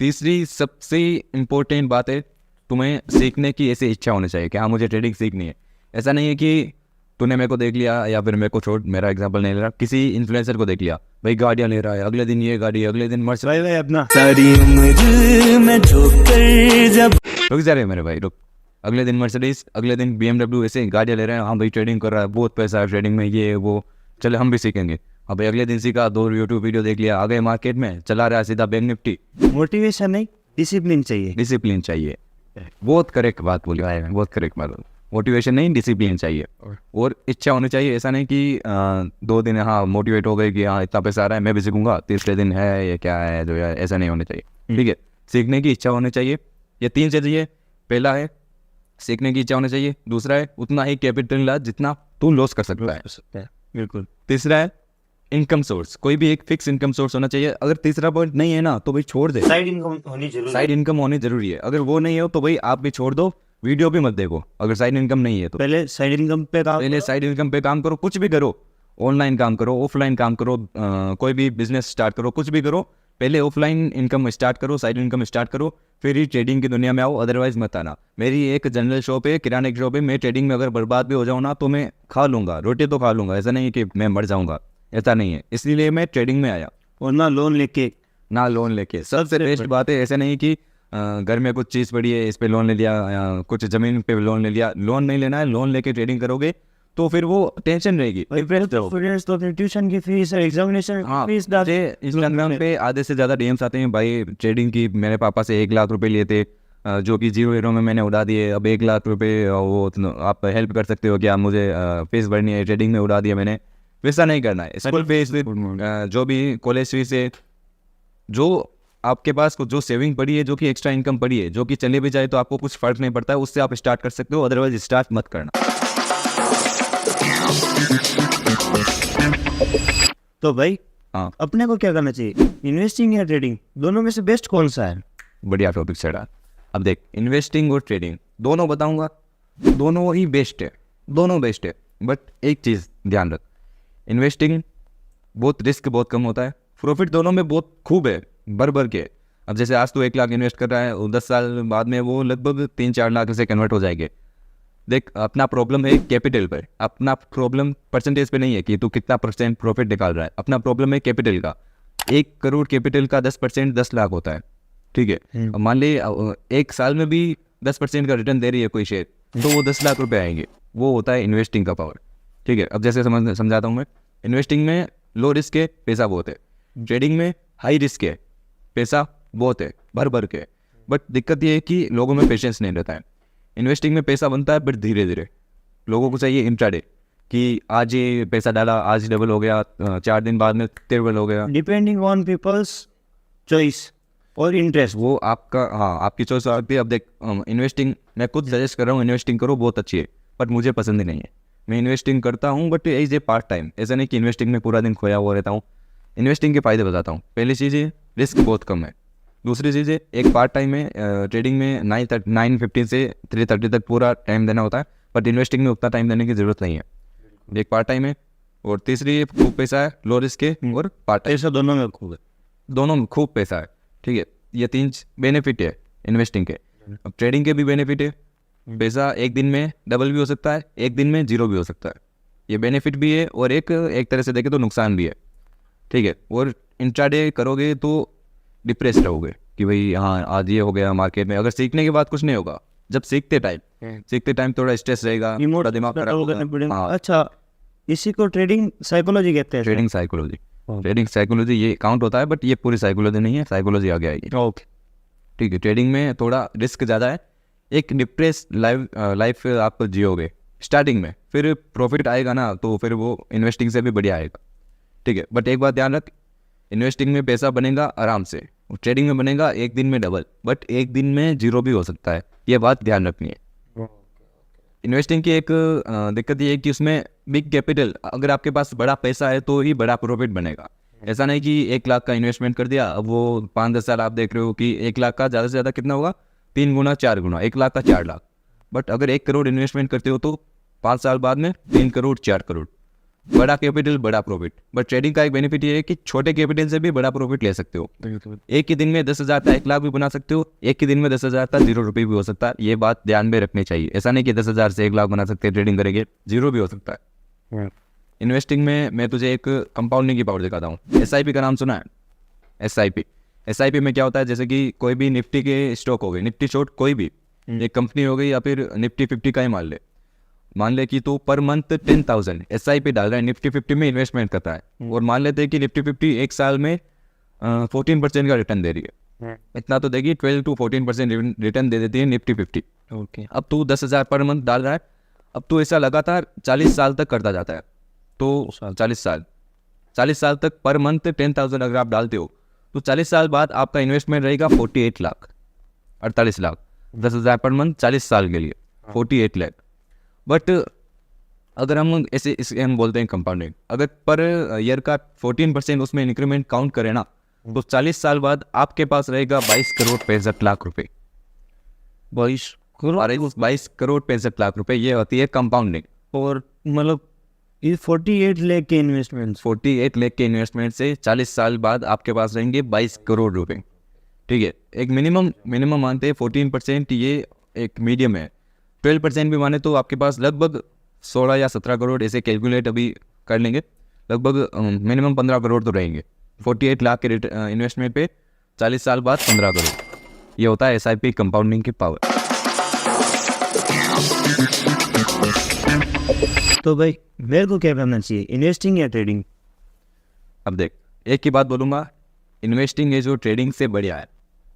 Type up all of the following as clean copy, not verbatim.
तीसरी सबसे इम्पोर्टेंट बात है, तुम्हें सीखने की ऐसी इच्छा होनी चाहिए कि हाँ मुझे ट्रेडिंग सीखनी है। ऐसा नहीं है कि तूने मेरे को देख लिया, या फिर मेरे को छोड़, मेरा एग्जांपल नहीं ले रहा, किसी इन्फ्लुएंसर को देख लिया, भाई गाड़ियाँ ले रहा है, अगले दिन ये गाड़ी, अगले दिन मर्सिडीज है अपना, सारी उम्र में ठोकर जब रुक जा रहे मेरे भाई, रुक। अगले दिन मर्सिडीज, अगले दिन BMW, ऐसे गाड़ियाँ ले रहे हैं, हाँ भाई ट्रेडिंग कर रहा है, बहुत पैसा है ट्रेडिंग में, ये वो, चले हम भी सीखेंगे। हाँ भाई अगले दिन सीखा, 2 यूट्यूब वीडियो देख लिया, आ गए मार्केट में, चला रहा है सीधा बैंक निफ्टी। मोटिवेशन नहीं, डिसिप्लिन चाहिए। डिसिप्लिन चाहिए, बहुत करेक्ट बात बोली भाई, बहुत करेक्ट बात बोली। मोटिवेशन नहीं, डिसिप्लिन चाहिए और इच्छा होनी चाहिए। ऐसा नहीं कि 2 दिन हाँ मोटिवेट हो गए कि हाँ इतना पैसा आ रहा है मैं भी सीखूंगा, तीसरे दिन है ये क्या है जो यार, ऐसा नहीं होना चाहिए। ठीक है, सीखने की इच्छा होनी चाहिए। ये 3 चीज़ें है। पहला है सीखने की इच्छा होनी चाहिए, दूसरा है उतना ही कैपिटल ला जितना तू लॉस कर सकता है, बिल्कुल। तीसरा है इनकम सोर्स, कोई भी एक फिक्स इनकम सोर्स होना चाहिए। अगर तीसरा पॉइंट नहीं है ना तो भाई छोड़ दे, साइड इनकम होनी जरूरी। साइड इनकम होनी जरूरी है। अगर वो नहीं हो तो भाई आप भी छोड़ दो, वीडियो भी मत देखो। अगर साइड इनकम नहीं है तो पहले साइड इनकम पे काम पहले साइड इनकम पे काम करो, कुछ भी करो, ऑनलाइन काम करो, ऑफलाइन काम करो, कोई भी बिजनेस स्टार्ट करो, कुछ भी करो, पहले ऑफलाइन इनकम स्टार्ट करो, साइड इनकम स्टार्ट करो, फिर ही ट्रेडिंग की दुनिया में आओ, अदरवाइज मत आना। मेरी एक जनरल शॉप है, किराने की शॉप है, मैं ट्रेडिंग में अगर बर्बाद भी हो जाऊँ ना तो मैं खा लूँगा, रोटी तो खा लूँगा, ऐसा नहीं है कि मैं मर जाऊँगा, ऐसा नहीं है। इसलिए मैं ट्रेडिंग में आया, और ना लोन लेके, ना लोन लेके। सबसे बेस्ट बात है, ऐसे नहीं कि घर में कुछ चीज़ पड़ी है इस पे लोन ले लिया, या कुछ ज़मीन पे लोन ले लिया। लोन नहीं लेना है, लोन लेके ट्रेडिंग करोगे तो फिर वो टेंशन रहेगी। स्टूडेंट्स तो फिर ट्यूशन की फीस, एग्जामिनेशन हाँ, फीस मुझे इंस्टाग्राम पे आधे से ज़्यादा DMs आते हैं, भाई ट्रेडिंग की मेरे पापा से 1 लाख रुपए लिए थे, जो कि 0 हीरो में मैंने उड़ा दिए, अब 1 लाख रुपए वो आप हेल्प कर सकते हो क्या, मुझे फीस भरनी है, ट्रेडिंग में उड़ा दिया मैंने। वैसा नहीं करना है। स्कूल फीस, जो भी कॉलेज फीस है, जो आपके पास जो सेविंग पड़ी है, जो कि एक्स्ट्रा इनकम पड़ी है, जो कि चले भी जाए तो आपको कुछ फर्क नहीं पड़ता है, उससे आप स्टार्ट कर सकते हो, अदरवाइज स्टार्ट मत करना। तो भाई हाँ, अपने को क्या करना चाहिए, इन्वेस्टिंग या ट्रेडिंग, दोनों में से बेस्ट कौन सा है? बढ़िया टॉपिक चढ़ा। अब देख, इन्वेस्टिंग और ट्रेडिंग दोनों बताऊंगा, दोनों ही बेस्ट है, दोनों बेस्ट है। बट एक चीज़ ध्यान रख, इन्वेस्टिंग बहुत रिस्क बहुत कम होता है, प्रॉफिट दोनों में बहुत खूब है, भर भर के। अब जैसे आज तू 1 लाख इन्वेस्ट कर रहा है, और 10 साल बाद में वो लगभग 3-4 लाख से कन्वर्ट हो जाएंगे। देख, अपना प्रॉब्लम है कैपिटल पर, अपना प्रॉब्लम परसेंटेज पे नहीं है कि तू कितना % प्रॉफिट निकाल रहा है, अपना प्रॉब्लम है कैपिटल का। 1 करोड़ कैपिटल का 10% 10 लाख होता है, ठीक है। अब मान ले 1 साल में भी 10% का रिटर्न दे रही है कोई शेयर, तो वो 10 लाख रुपए आएंगे। वो होता है इन्वेस्टिंग का पावर, ठीक है। अब जैसे समझाता हूँ मैं, इन्वेस्टिंग में लो रिस्क है, पैसा बहुत है। ट्रेडिंग में हाई रिस्क है, पैसा बहुत है, भर भर के। बट दिक्कत ये है कि लोगों में पेशेंस नहीं रहता है। इन्वेस्टिंग में पैसा बनता है बट धीरे धीरे, लोगों को चाहिए इंट्राडे, कि आज ये पैसा डाला, आज डबल हो गया, 4 दिन बाद में ट्रिपल हो गया। डिपेंडिंग ऑन पीपल्स चॉइस और इंटरेस्ट, वो आपका, हाँ आपकी चॉइस आती है। अब देख, इन्वेस्टिंग मैं खुद सजेस्ट कर रहा हूँ, इन्वेस्टिंग करो, बहुत अच्छी है, बट मुझे पसंद ही नहीं है। मैं इन्वेस्टिंग करता हूँ but as a part time, ऐसा नहीं कि इन्वेस्टिंग में पूरा दिन खोया हुआ रहता हूँ। इन्वेस्टिंग के फ़ायदे बताता हूँ। पहली चीज़ है रिस्क बहुत कम है, दूसरी चीज़ है एक पार्ट टाइम में ट्रेडिंग में 9:15 से 3:30 तक पूरा टाइम देना होता है, बट इन्वेस्टिंग में उतना टाइम देने की ज़रूरत नहीं है, एक पार्ट टाइम है। और तीसरी खूब पैसा है, लो रिस्क है, और पार्ट टाइम, ऐसा दोनों में खूब है, दोनों में खूब पैसा है, ठीक है। ये 3 बेनिफिट है इन्वेस्टिंग के। अब ट्रेडिंग के भी बेनिफिट है, पैसा एक दिन में डबल भी हो सकता है, एक दिन में 0 भी हो सकता है, ये बेनिफिट भी है, और एक तरह से देखें तो नुकसान भी है, ठीक है। और इंट्राडे करोगे तो डिप्रेस रहोगे कि भाई हाँ आज ये हो गया मार्केट में। अगर सीखने के बाद कुछ नहीं होगा, जब सीखते टाइम थोड़ा स्ट्रेस रहेगा, थोड़ा दिमाग खराब होगा। हाँ, अच्छा, इसी को ट्रेडिंग साइकोलॉजी कहते हैं। ट्रेडिंग साइकोलॉजी ये काउंट होता है, बट ये पूरी साइकोलॉजी नहीं है, साइकोलॉजी आगे आएगी, ओके, ठीक है। ट्रेडिंग में थोड़ा रिस्क ज़्यादा है, एक डिप्रेस लाइफ आप जियोगे स्टार्टिंग में, फिर प्रॉफिट आएगा ना तो फिर वो इन्वेस्टिंग से भी बढ़िया आएगा, ठीक है। बट एक बात ध्यान रख, इन्वेस्टिंग में पैसा बनेगा आराम से, ट्रेडिंग में बनेगा एक दिन में डबल, बट एक दिन में 0 भी हो सकता है, ये बात ध्यान रखनी है। इन्वेस्टिंग की एक दिक्कत ये है कि उसमें बिग कैपिटल, अगर आपके पास बड़ा पैसा है तो ही बड़ा प्रॉफिट बनेगा। ऐसा नहीं कि 1 लाख का इन्वेस्टमेंट कर दिया, अब वो 5-10 साल आप देख रहे हो कि 1 लाख का ज़्यादा से ज़्यादा कितना होगा, 3 गुना 4 गुना, 1 लाख का 4 लाख। बट अगर 1 करोड़ इन्वेस्टमेंट करते हो तो 5 साल बाद में 3 करोड़ 4 करोड़, बड़ा कैपिटल बड़ा प्रॉफिट। बट ट्रेडिंग का एक बेनिफिट ये है कि छोटे कैपिटल से भी बड़ा प्रॉफिट ले सकते हो। एक ही दिन में 10,000 का 1 लाख भी बना सकते हो, एक ही दिन में 10,000 का 0 रुपये भी हो सकता है। ये बात ध्यान में रखनी चाहिए। ऐसा नहीं कि 10,000 से 1 लाख बना सकते हैं, ट्रेडिंग करेंगे 0 भी हो सकता है। इन्वेस्टिंग में मैं तुझे एक कंपाउंडिंग की पावर दिखाता हूँ। SIP का नाम सुना है? SIP में क्या होता है, जैसे कि कोई भी निफ्टी के स्टॉक हो गए, निफ्टी शॉर्ट कोई भी एक कंपनी हो गई, या फिर निफ्टी 50 का ही मान ले कि तू पर मंथ 10,000 SIP डाल रहा है, निफ्टी 50 में इन्वेस्टमेंट करता है, और मान लेते हैं कि निफ्टी 50 एक साल में 14% का रिटर्न दे रही है। इतना तो देगी, 12 to 14% रिटर्न दे देती है निफ्टी 50। ओके। अब तू 10,000 पर मंथ डाल रहा है, अब तू ऐसा लगातार 40 साल तक करता जाता है। तो 40 साल तक पर मंथ 10,000 अगर आप डालते हो, तो 40 साल बाद आपका इन्वेस्टमेंट रहेगा 48 लाख, 48 लाख। 10,000 पर मंथ 40 साल के लिए 48 लाख। बट अगर हम ऐसे इसे हम बोलते हैं कंपाउंडिंग, अगर पर ईयर का 14% उसमें इंक्रीमेंट काउंट करें ना, तो 40 साल बाद आपके पास रहेगा 22 करोड़ 65 लाख रुपए। 22 करोड़ 65 लाख रुपए, ये होती है कंपाउंडिंग। और मतलब ये 48 लाख के इन्वेस्टमेंट्स, 48 लाख के इन्वेस्टमेंट से 40 साल बाद आपके पास रहेंगे 22 करोड़ रुपए। ठीक है, एक मिनिमम मानते हैं 14%, ये एक मीडियम है। 12% भी माने तो आपके पास लगभग 16 या 17 करोड़, ऐसे कैलकुलेट अभी कर लेंगे, लगभग मिनिमम 15 करोड़ तो रहेंगे। 48 लाख के इन्वेस्टमेंट पे 40 साल बाद 15 करोड़। ये होता है SIP कंपाउंडिंग की पावर। तो भाई मेरे को क्या करना चाहिए, इन्वेस्टिंग या ट्रेडिंग? अब देख, एक ही बात बोलूँगा, इन्वेस्टिंग है जो ट्रेडिंग से बढ़िया है,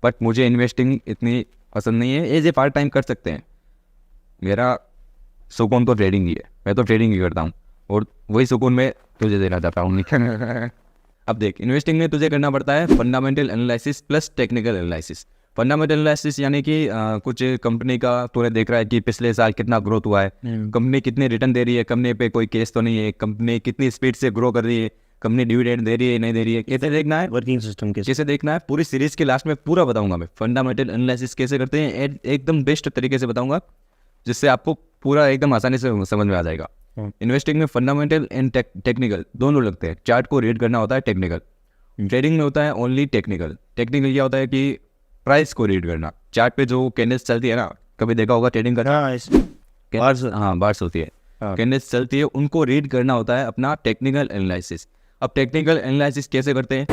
बट मुझे इन्वेस्टिंग इतनी पसंद नहीं है। एज ए पार्ट टाइम कर सकते हैं, मेरा सुकून तो ट्रेडिंग ही है, मैं तो ट्रेडिंग ही करता हूँ, और वही सुकून मैं तुझे देना चाहता हूँ। अब देख, इन्वेस्टिंग में तुझे करना पड़ता है fundamental analysis plus technical analysis. Fundamental analysis यानी कि कुछ कंपनी का तूने देख रहा है कि पिछले साल कितना ग्रोथ हुआ है, कंपनी कितनी रिटर्न दे रही है, कंपनी पे कोई केस तो नहीं है, कंपनी कितनी स्पीड से ग्रो कर रही है, कंपनी डिविडेंड दे रही है नहीं दे रही है, कैसे देखना है, वर्किंग सिस्टम कैसे देखना है, पूरी सीरीज के लास्ट में पूरा बताऊंगा मैं। फंडामेंटल एनालिसिस कैसे करते हैं एकदम बेस्ट तरीके से बताऊंगा, जिससे आपको पूरा एकदम आसानी से समझ में आ जाएगा। इन्वेस्टिंग में फंडामेंटल एंड टेक्निकल दोनों लगते हैं। चार्ट को रीड करना होता है टेक्निकल, ट्रेडिंग में होता है ओनली टेक्निकल। टेक्निकल क्या होता है कि प्राइस को रीड करना, चार्ट पे जो कैंडल्स चलती है ना, कभी देखा होगा ट्रेडिंग करना, बार्स होती है, कैंडल्स चलती है, उनको रीड करना होता है अपना टेक्निकल एनालिसिस। अब टेक्निकल एनालिसिस कैसे करते हैं?